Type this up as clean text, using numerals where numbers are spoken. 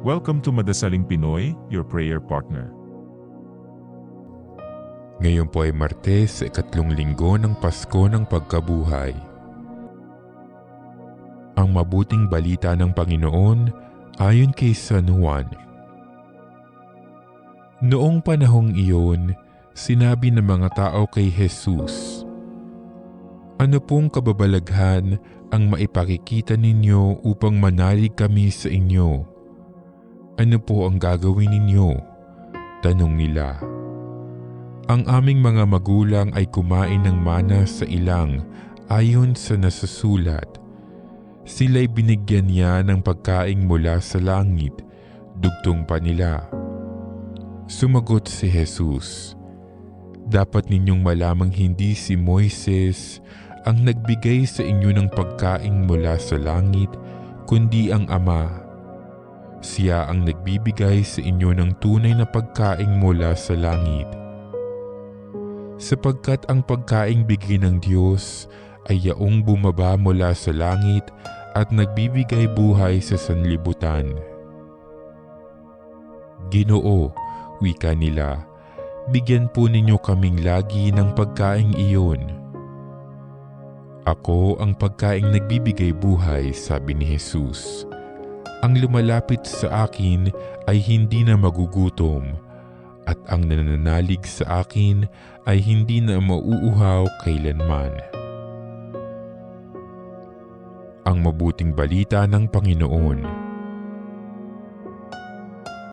Welcome to Madasaling Pinoy, your prayer partner. Ngayon po ay Martes, sa ikatlong linggo ng Pasko ng Pagkabuhay. Ang mabuting balita ng Panginoon ayon kay San Juan. Noong panahong iyon, sinabi ng mga tao kay Jesus, "Ano pong kababalaghan ang maipakikita ninyo upang manalig kami sa inyo? Ano po ang gagawin ninyo?" Tanong nila. "Ang aming mga magulang ay kumain ng mana sa ilang ayon sa nasusulat. Sila'y binigyan niya ng pagkaing mula sa langit," dugtong pa nila. Sumagot si Jesus, "Dapat ninyong malamang hindi si Moises ang nagbigay sa inyo ng pagkaing mula sa langit, kundi ang Ama. Siya ang nagbibigay sa inyo ng tunay na pagkaing mula sa langit. Sapagkat ang pagkaing bigay ng Diyos ay yaong bumaba mula sa langit at nagbibigay buhay sa sanlibutan." "Ginoo," wika nila, "bigyan po ninyo kaming lagi ng pagkaing iyon." "Ako ang pagkaing nagbibigay buhay," sabi ni Jesus. "Ang lumalapit sa akin ay hindi na magugutom, at ang nananalig sa akin ay hindi na mauuhaw kailanman." Ang mabuting balita ng Panginoon.